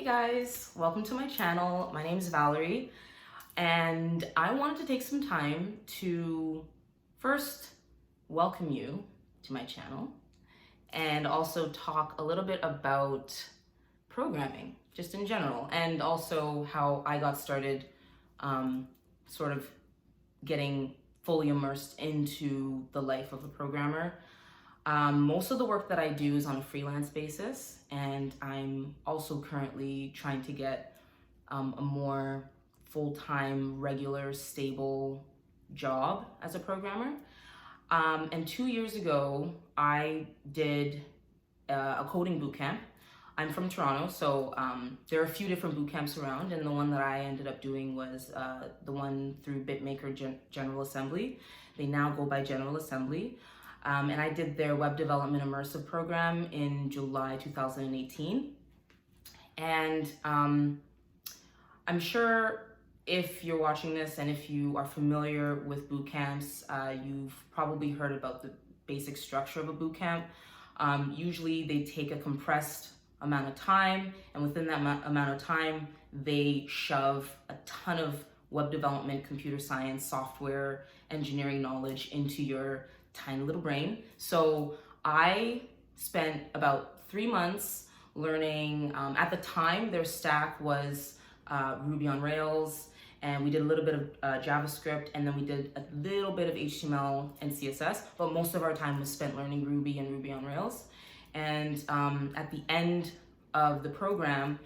Hey guys, welcome to my channel. My name is Valerie, and I wanted to take some time to first welcome you to my channel and also talk a little bit about programming just in general, and also how I got started sort of getting fully immersed into the life of a programmer. Most of the work that I do is on a freelance basis, and I'm also currently trying to get a more full-time, regular, stable job as a programmer. And 2 years ago, I did a coding bootcamp. I'm from Toronto, so there are a few different boot camps around, and the one that I ended up doing was the one through General Assembly. They now go by General Assembly. And I did their web development immersive program in July 2018. And I'm sure if you're watching this and if you are familiar with boot camps, you've probably heard about the basic structure of a boot camp. Usually they take a compressed amount of time, and within that amount of time, they shove a ton of web development, computer science, software, engineering knowledge into your tiny little brain. So I spent about 3 months learning. At the time, their stack was Ruby on Rails, and we did a little bit of JavaScript, and then we did a little bit of HTML and CSS, but most of our time was spent learning Ruby and Ruby on Rails. And at the end of the program,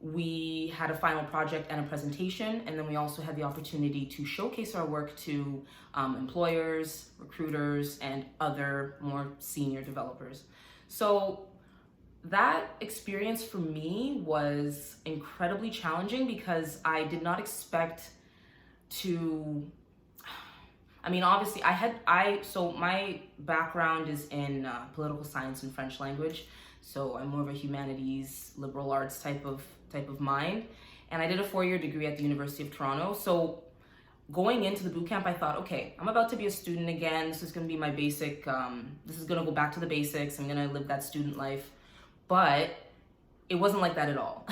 we had a final project and a presentation, and then we also had the opportunity to showcase our work to employers, recruiters, and other more senior developers. So that experience for me was incredibly challenging because I did not expect to, obviously so my background is in political science and French language. So I'm more of a humanities, liberal arts type of mind. And I did a 4-year degree at the University of Toronto. So going into the bootcamp, I thought, okay, I'm about to be a student again. This is going to be my basic, this is going to go back to the basics. I'm going to live that student life. But it wasn't like that at all.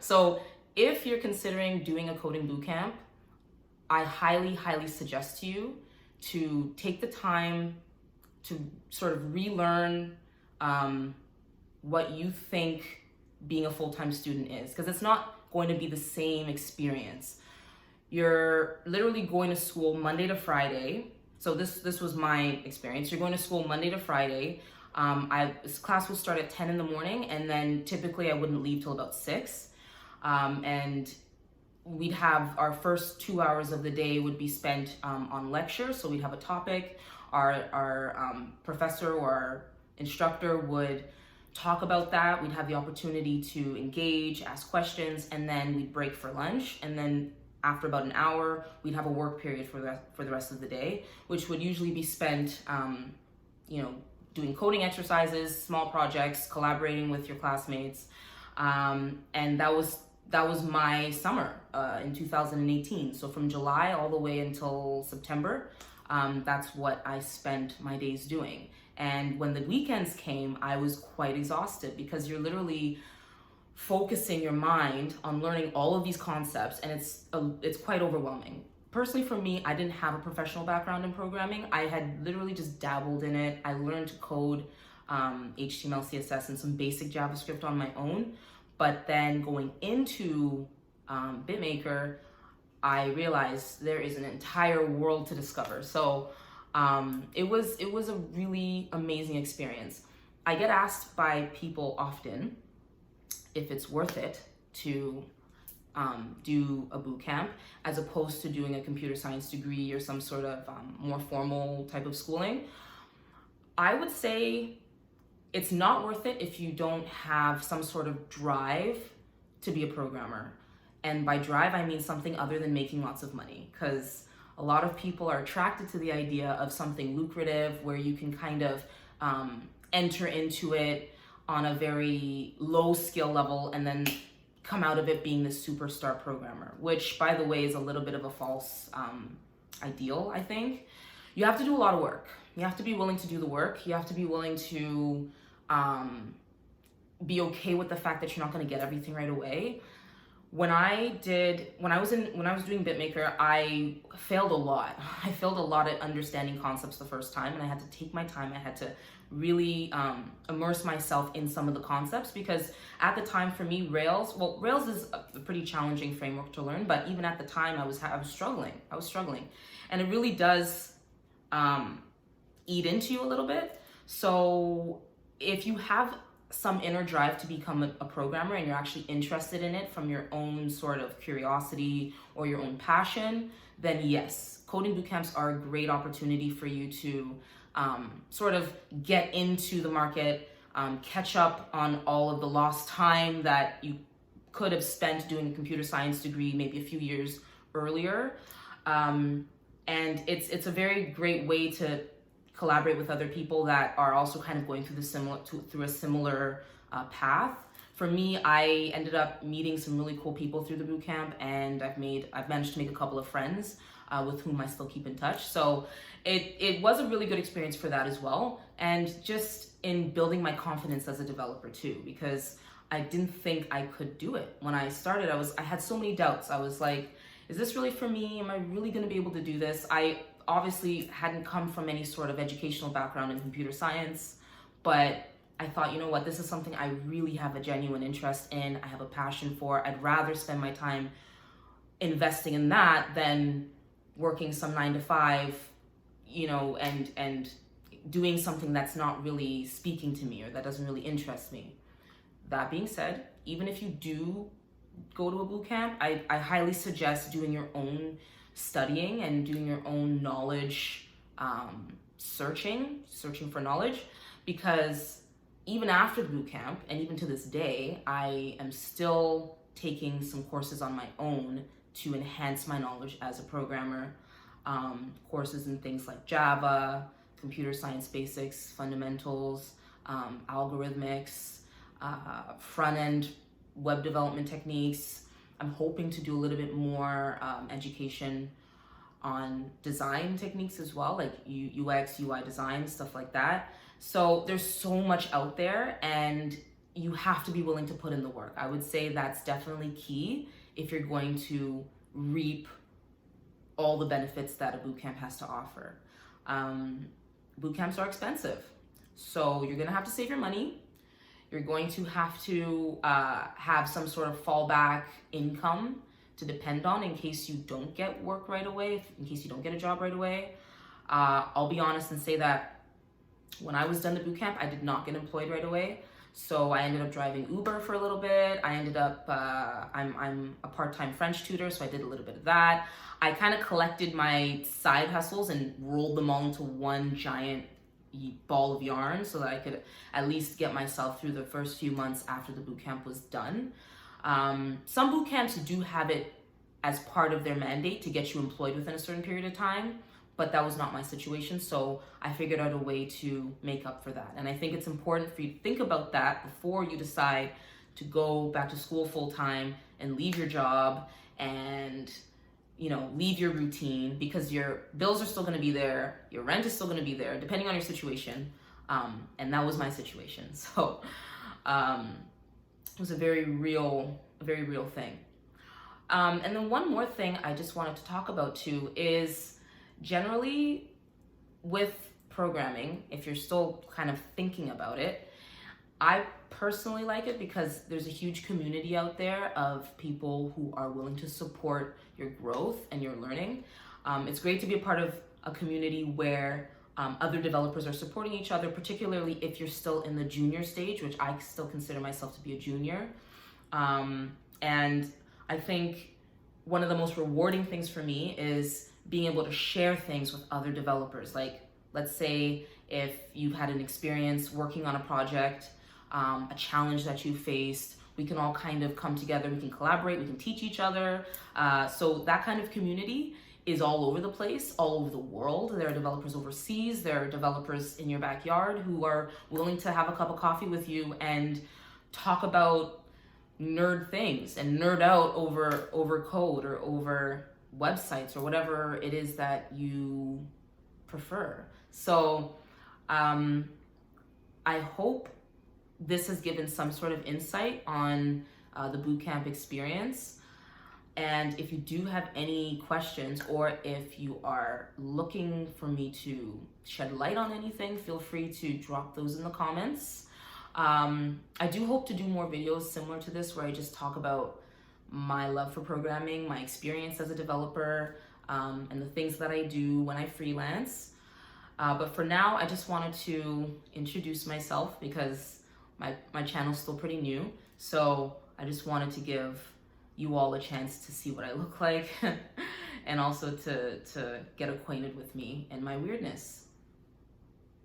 So if you're considering doing a coding bootcamp, I highly, highly suggest to you to take the time to sort of relearn what you think being a full-time student is, because it's not going to be the same experience. You're literally going to school Monday to Friday. So this was my experience. You're going to school Monday to Friday. This class would start at 10 in the morning, and then typically I wouldn't leave till about 6. And we'd have our first 2 hours of the day would be spent on lecture. So we'd have a topic. Our professor or our instructor would talk about that. We'd have the opportunity to engage, ask questions, and then we'd break for lunch. And then after about an hour, we'd have a work period for the rest of the day, which would usually be spent, doing coding exercises, small projects, collaborating with your classmates. And that was my summer in 2018. So from July all the way until September, that's what I spent my days doing. And when the weekends came, I was quite exhausted because you're literally focusing your mind on learning all of these concepts, and it's quite overwhelming. Personally, for me, I didn't have a professional background in programming. I had literally just dabbled in it. I learned to code HTML, CSS, and some basic JavaScript on my own. But then going into BitMaker, I realized there is an entire world to discover. So it was a really amazing experience. I get asked by people often if it's worth it to do a boot camp as opposed to doing a computer science degree or some sort of more formal type of schooling. I would say it's not worth it if you don't have some sort of drive to be a programmer. And by drive, I mean something other than making lots of money, because a lot of people are attracted to the idea of something lucrative where you can kind of enter into it on a very low skill level and then come out of it being the superstar programmer, which, by the way, is a little bit of a false ideal, I think. You have to do a lot of work. You have to be willing to do the work. You have to be willing to be okay with the fact that you're not going to get everything right away. When I was doing BitMaker, I failed a lot. I failed a lot at understanding concepts the first time, and I had to take my time. I had to really immerse myself in some of the concepts, because at the time for me, Rails is a pretty challenging framework to learn, but even at the time I was struggling, and it really does eat into you a little bit. So if you have some inner drive to become a programmer, and you're actually interested in it from your own sort of curiosity or your own passion, then yes, coding bootcamps are a great opportunity for you to sort of get into the market, catch up on all of the lost time that you could have spent doing a computer science degree maybe a few years earlier. And it's a very great way to collaborate with other people that are also kind of going through a similar path. For me, I ended up meeting some really cool people through the bootcamp, and I've managed to make a couple of friends with whom I still keep in touch. So it was a really good experience for that as well, and just in building my confidence as a developer too, because I didn't think I could do it. When I started, I had so many doubts. I was like, is this really for me? Am I really going to be able to do this? I obviously hadn't come from any sort of educational background in computer science, but I thought, you know what, this is something I really have a genuine interest in, I have a passion for. I'd rather spend my time investing in that than working some 9 to 5, and doing something that's not really speaking to me or that doesn't really interest me. That being said, even if you do go to a boot camp, I highly suggest doing your own studying and doing your own knowledge, searching for knowledge, because even after the boot camp, and even to this day, I am still taking some courses on my own to enhance my knowledge as a programmer. Courses in things like Java, computer science basics, fundamentals, algorithmics, front-end web development techniques. I'm hoping to do a little bit more education on design techniques as well, like UX, UI design, stuff like that. So there's so much out there, and you have to be willing to put in the work. I would say that's definitely key if you're going to reap all the benefits that a bootcamp has to offer. Bootcamps are expensive, so you're gonna have to save your money. You're going to have to have some sort of fallback income to depend on in case you don't get work right away, in case you don't get a job right away. I'll be honest and say that when I was done the bootcamp, I did not get employed right away. So I ended up driving Uber for a little bit. I ended up, I'm a part-time French tutor, so I did a little bit of that. I kind of collected my side hustles and rolled them all into one giant ball of yarn so that I could at least get myself through the first few months after the bootcamp was done. Some bootcamps do have it as part of their mandate to get you employed within a certain period of time, but that was not my situation, so I figured out a way to make up for that. And I think it's important for you to think about that before you decide to go back to school full-time and leave your job and leave your routine, because your bills are still going to be there, your rent is still going to be there, depending on your situation. And that was my situation. So it was a very real thing. And then one more thing I just wanted to talk about too is generally with programming, if you're still kind of thinking about it, I personally like it because there's a huge community out there of people who are willing to support your growth and your learning. It's great to be a part of a community where other developers are supporting each other, particularly if you're still in the junior stage, which I still consider myself to be a junior. And I think one of the most rewarding things for me is being able to share things with other developers. Like, let's say if you've had an experience working on a project, a challenge that you faced, we can all kind of come together, we can collaborate, we can teach each other. So that kind of community is all over the place, all over the world. There are developers overseas, there are developers in your backyard who are willing to have a cup of coffee with you and talk about nerd things and nerd out over code or over websites or whatever it is that you prefer. So I hope this has given some sort of insight on the bootcamp experience. And if you do have any questions, or if you are looking for me to shed light on anything, feel free to drop those in the comments. I do hope to do more videos similar to this, where I just talk about my love for programming, my experience as a developer, and the things that I do when I freelance. But for now, I just wanted to introduce myself because my channel's still pretty new. So I just wanted to give you all a chance to see what I look like and also to get acquainted with me and my weirdness.